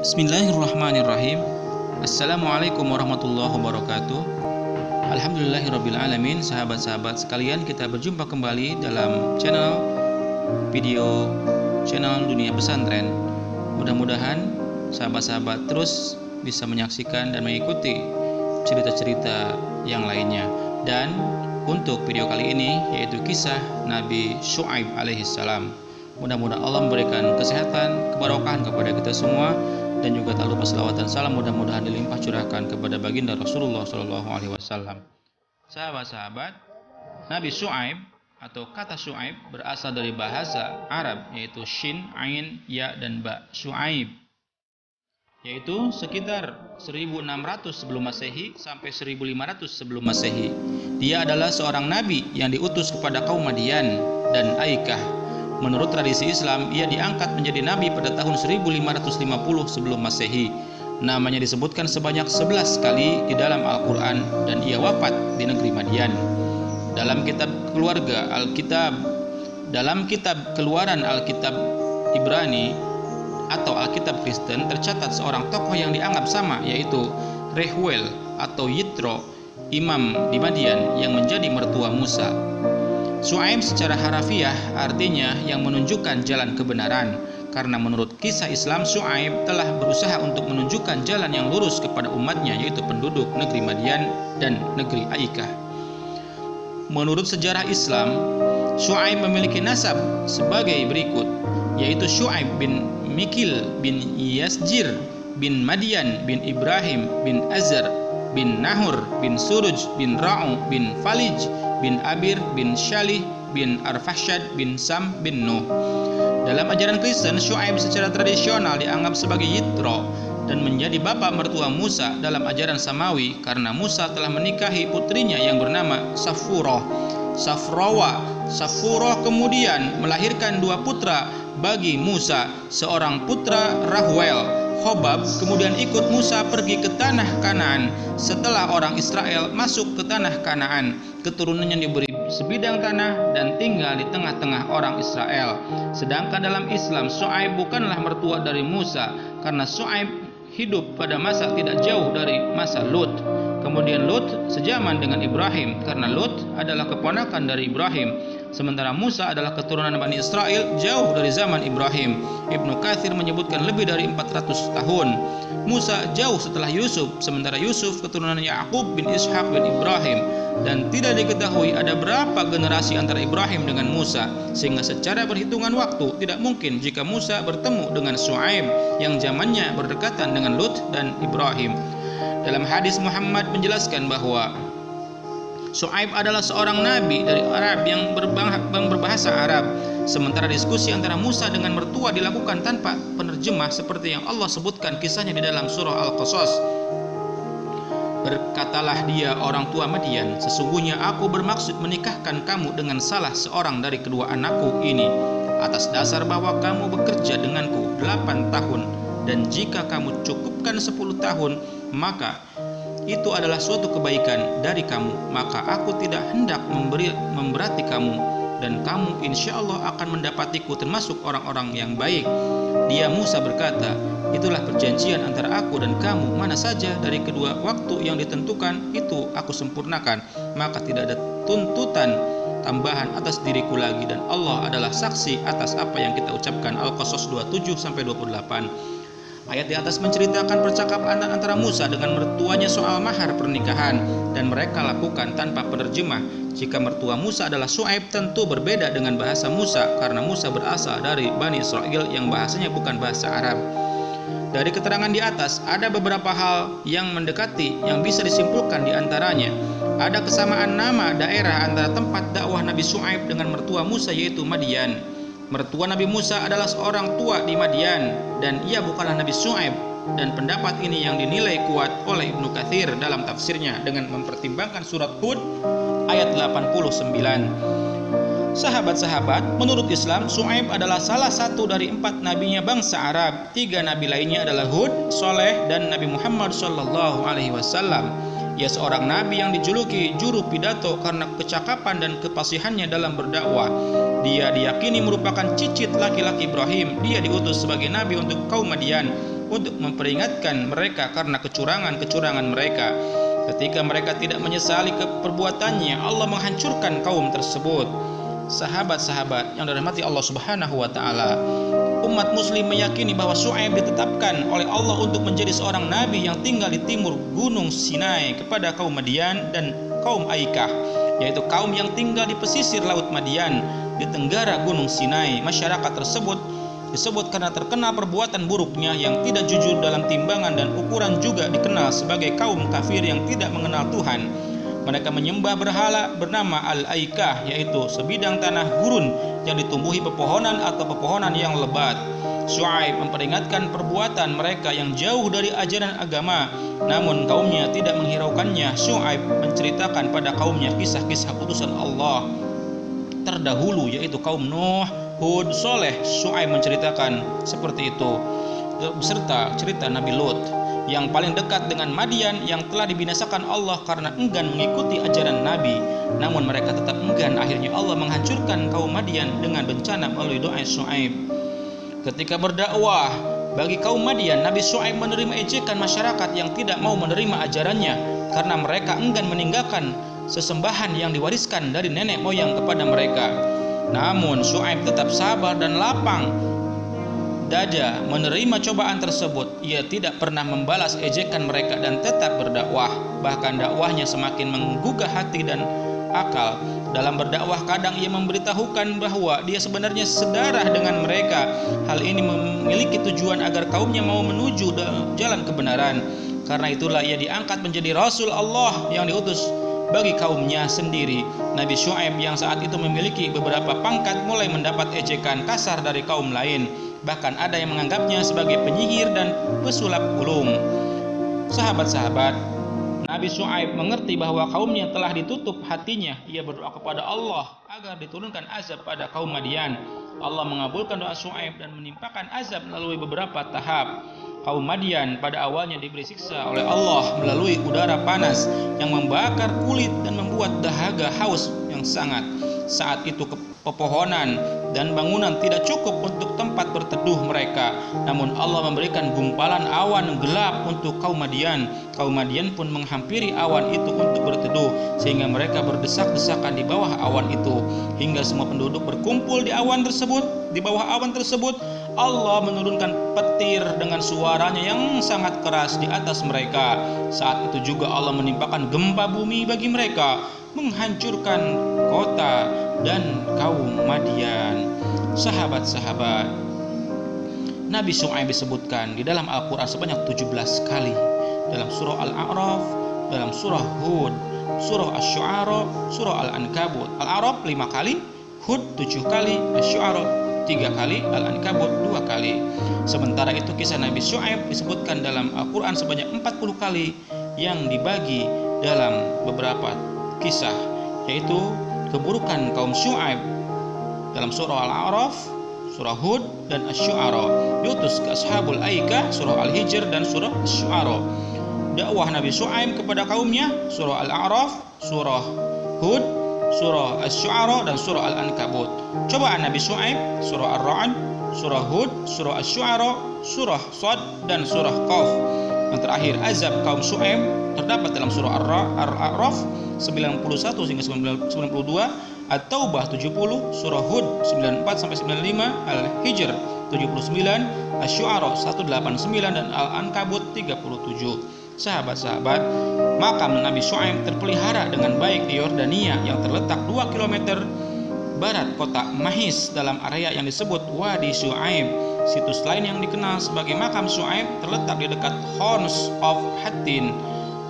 Bismillahirrahmanirrahim. Assalamualaikum warahmatullahi wabarakatuh. Alhamdulillahirrabbilalamin. Sahabat-sahabat sekalian, kita berjumpa kembali dalam channel Dunia Pesantren. Mudah-mudahan sahabat-sahabat terus bisa menyaksikan dan mengikuti cerita-cerita yang lainnya. Dan untuk video kali ini yaitu kisah Nabi Syu'aib alaihissalam. Mudah-mudahan Allah memberikan kesehatan, keberkahan kepada kita semua, dan juga tak lupa selawat dan salam mudah-mudahan dilimpah curahkan kepada baginda Rasulullah SAW. Sahabat-sahabat, Nabi Syu'aib atau kata Syu'aib berasal dari bahasa Arab, yaitu Shin, Ain, Ya, dan Ba. Syu'aib, yaitu sekitar 1600 sebelum Masehi sampai 1500 sebelum Masehi. Dia adalah seorang nabi yang diutus kepada kaum Madian dan Aikah. Menurut tradisi Islam, ia diangkat menjadi nabi pada tahun 1550 sebelum Masehi. Namanya disebutkan sebanyak 11 kali di dalam Al-Quran, dan ia wafat di negeri Madian. Dalam kitab Keluaran Alkitab Ibrani atau Alkitab Kristen tercatat seorang tokoh yang dianggap sama, yaitu Rehuel atau Yitro, imam di Madian yang menjadi mertua Musa. Syu'aib secara harafiah artinya yang menunjukkan jalan kebenaran, karena menurut kisah Islam, Syu'aib telah berusaha untuk menunjukkan jalan yang lurus kepada umatnya, yaitu penduduk negeri Madian dan negeri Aikah. Menurut sejarah Islam, Syu'aib memiliki nasab sebagai berikut, yaitu Syu'aib bin Mikil bin Yasjir bin Madian bin Ibrahim bin Azar bin Nahur bin Suruj bin Ra'u bin Falij bin Abir bin Shalih bin Arfashad bin Sam bin Nuh. Dalam ajaran Kristen, Syu'aib secara tradisional dianggap sebagai Yitro dan menjadi bapak mertua Musa dalam ajaran Samawi, karena Musa telah menikahi putrinya yang bernama Safurah. Safurah kemudian melahirkan dua putra bagi Musa, seorang putra Rahuel. Hobab kemudian ikut Musa pergi ke tanah Kanaan. Setelah orang Israel masuk ke tanah Kanaan, keturunannya diberi sebidang tanah dan tinggal di tengah-tengah orang Israel. Sedangkan dalam Islam, Syu'aib bukanlah mertua dari Musa, karena Syu'aib hidup pada masa tidak jauh dari masa Lut. Kemudian Lut sejaman dengan Ibrahim, karena Lut adalah keponakan dari Ibrahim. Sementara Musa adalah keturunan Bani Israel jauh dari zaman Ibrahim. Ibnu Katsir menyebutkan lebih dari 400 tahun. Musa jauh setelah Yusuf, sementara Yusuf keturunan Ya'qub bin Ishaq bin Ibrahim. Dan tidak diketahui ada berapa generasi antara Ibrahim dengan Musa, sehingga secara perhitungan waktu tidak mungkin jika Musa bertemu dengan Syu'aib yang zamannya berdekatan dengan Lut dan Ibrahim. Dalam hadis, Muhammad menjelaskan bahwa Syu'aib adalah seorang nabi dari Arab yang berbahasa Arab. Sementara diskusi antara Musa dengan mertua dilakukan tanpa penerjemah, seperti yang Allah sebutkan kisahnya di dalam surah Al-Qasas. Berkatalah dia, orang tua Madian, sesungguhnya aku bermaksud menikahkan kamu dengan salah seorang dari kedua anakku ini, atas dasar bahwa kamu bekerja denganku 8 tahun, dan jika kamu cukupkan 10 tahun, maka itu adalah suatu kebaikan dari kamu, maka aku tidak hendak memberati kamu, dan kamu insya Allah akan mendapatiku termasuk orang-orang yang baik. Dia Musa berkata, itulah perjanjian antara aku dan kamu, mana saja dari kedua waktu yang ditentukan itu aku sempurnakan, maka tidak ada tuntutan tambahan atas diriku lagi, dan Allah adalah saksi atas apa yang kita ucapkan. Al-Qasas 27-28. Ayat di atas menceritakan percakapan antara Musa dengan mertuanya soal mahar pernikahan, dan mereka lakukan tanpa penerjemah. Jika mertua Musa adalah Syu'aib, tentu berbeda dengan bahasa Musa, karena Musa berasal dari Bani Israel yang bahasanya bukan bahasa Arab. Dari keterangan di atas, ada beberapa hal yang mendekati yang bisa disimpulkan di antaranya. Ada kesamaan nama daerah antara tempat dakwah Nabi Syu'aib dengan mertua Musa, yaitu Madian. Mertua Nabi Musa adalah seorang tua di Madian, dan ia bukanlah Nabi Syu'aib, dan pendapat ini yang dinilai kuat oleh Ibnu Katsir dalam tafsirnya dengan mempertimbangkan surat Hud ayat 89. Sahabat-sahabat, menurut Islam, Syu'aib adalah salah satu dari 4 nabinya bangsa Arab. 3 nabi lainnya adalah Hud, Saleh, dan Nabi Muhammad SAW. Ia seorang nabi yang dijuluki juru pidato karena kecakapan dan kefasihannya dalam berdakwah. Dia diyakini merupakan cicit laki-laki Ibrahim. Dia diutus sebagai nabi untuk kaum Madian. untuk memperingatkan mereka karena kecurangan-kecurangan mereka. Ketika mereka tidak menyesali perbuatannya, Allah menghancurkan kaum tersebut. Sahabat-sahabat yang dirahmati Allah Subhanahu wa taala, umat muslim meyakini bahwa Syuaib ditetapkan oleh Allah untuk menjadi seorang nabi yang tinggal di timur Gunung Sinai kepada kaum Madian dan kaum Aikah, yaitu kaum yang tinggal di pesisir Laut Madian di tenggara Gunung Sinai. Masyarakat tersebut disebut karena terkenal perbuatan buruknya yang tidak jujur dalam timbangan dan ukuran, juga dikenal sebagai kaum kafir yang tidak mengenal Tuhan. Mereka menyembah berhala bernama Al-Aikah, yaitu sebidang tanah gurun yang ditumbuhi pepohonan atau pepohonan yang lebat. Syuaib memperingatkan perbuatan mereka yang jauh dari ajaran agama, namun kaumnya tidak menghiraukannya. Syuaib menceritakan pada kaumnya kisah-kisah utusan Allah terdahulu, yaitu kaum Nuh, Hud, Soleh. Syuaib menceritakan seperti itu, beserta cerita Nabi Lut yang paling dekat dengan Madian yang telah dibinasakan Allah karena enggan mengikuti ajaran Nabi. Namun mereka tetap enggan. Akhirnya Allah menghancurkan kaum Madian dengan bencana melalui doa Syuaib. Ketika berdakwah bagi kaum Madian, Nabi Syuaib menerima ejekan masyarakat yang tidak mau menerima ajarannya karena mereka enggan meninggalkan sesembahan yang diwariskan dari nenek moyang kepada mereka. Namun Syuaib tetap sabar dan lapang dada menerima cobaan tersebut. Ia tidak pernah membalas ejekan mereka dan tetap berdakwah. Bahkan dakwahnya semakin menggugah hati dan akal. Dalam berdakwah kadang ia memberitahukan bahwa dia sebenarnya sedarah dengan mereka. Hal ini memiliki tujuan agar kaumnya mau menuju jalan kebenaran. Karena itulah ia diangkat menjadi Rasul Allah yang diutus bagi kaumnya sendiri. Nabi Syuaib yang saat itu memiliki beberapa pangkat mulai mendapat ejekan kasar dari kaum lain. Bahkan ada yang menganggapnya sebagai penyihir dan pesulap ulung. Sahabat-sahabat, Nabi Syuaib mengerti bahwa kaumnya telah ditutup hatinya. Ia berdoa kepada Allah agar diturunkan azab pada kaum Madian. Allah mengabulkan doa Syuaib dan menimpakan azab melalui beberapa tahap. Kaum Madian pada awalnya diberi siksa oleh Allah melalui udara panas yang membakar kulit dan membuat dahaga haus yang sangat. Saat itu pepohonan dan bangunan tidak cukup untuk tempat berteduh mereka. Namun Allah memberikan gumpalan awan gelap untuk kaum Madian. Kaum Madian pun menghampiri awan itu untuk berteduh, sehingga mereka berdesak-desakan di bawah awan itu. Hingga semua penduduk berkumpul di bawah awan tersebut. Allah menurunkan petir dengan suaranya yang sangat keras di atas mereka. Saat itu juga Allah menimpakan gempa bumi bagi mereka, menghancurkan kota dan kaum Madian. Sahabat-sahabat, Nabi Syuaib disebutkan di dalam Al-Quran sebanyak 17 kali. Dalam surah Al-A'raf, dalam surah Hud, surah Asy-Syu'ara, surah Al-Ankabut. Al-A'raf 5 kali, Hud 7 kali, Asy-Syu'ara 3 kali, Al-Ankabut 2 kali. Sementara itu kisah Nabi Syuaib disebutkan dalam Al-Quran sebanyak 40 kali yang dibagi dalam beberapa kisah, yaitu keburukan kaum Syuaib dalam surah Al-A'raf, surah Hud dan Asy-Syu'ara. Diutus ke Ashabul Aikah, surah Al-Hijr dan surah Asy-Syu'ara. Dakwah Nabi Syuaib kepada kaumnya, surah Al-A'raf, surah Hud, surah Asy-Syu'ara dan surah Al-Ankabut. Cobaan Nabi Syuaib, surah Ar-Ra'd, surah Hud, surah Asy-Syu'ara, surah Shad dan surah Qaf. Yang terakhir, azab kaum Syuaib terdapat dalam surah Ar-A'raf 91 hingga 92, At-Taubah 70, surah Hud 94 sampai 95, Al-Hijr 79, Asy-Syu'ara 189 dan Al-Ankabut 37. Sahabat-sahabat, makam Nabi Syuaib terpelihara dengan baik di Yordania yang terletak 2 km barat kota Mahis dalam area yang disebut Wadi Syuaib. Situs lain yang dikenal sebagai makam Syuaib terletak di dekat Horns of Hattin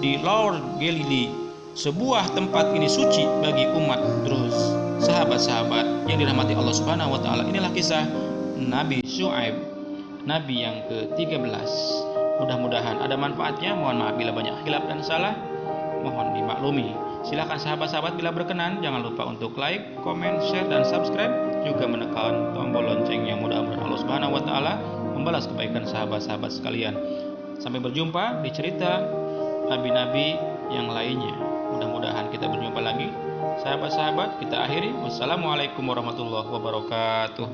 di Lower Galilee. Sebuah tempat ini suci bagi umat Druze. Sahabat-sahabat yang dirahmati Allah Subhanahu wa taala, inilah kisah Nabi Syuaib, nabi yang ke-13. Mudah-mudahan ada manfaatnya. Mohon maaf bila banyak khilaf dan salah, mohon dimaklumi. Silakan sahabat-sahabat bila berkenan jangan lupa untuk like, komen, share dan subscribe, juga menekan tombol loncengnya. Mudah-mudahan Allah Subhanahu wa taala membalas kebaikan sahabat-sahabat sekalian. Sampai berjumpa di cerita nabi-nabi yang lainnya. Mudah-mudahan kita berjumpa lagi. Sahabat-sahabat, kita akhiri. Wassalamualaikum warahmatullahi wabarakatuh.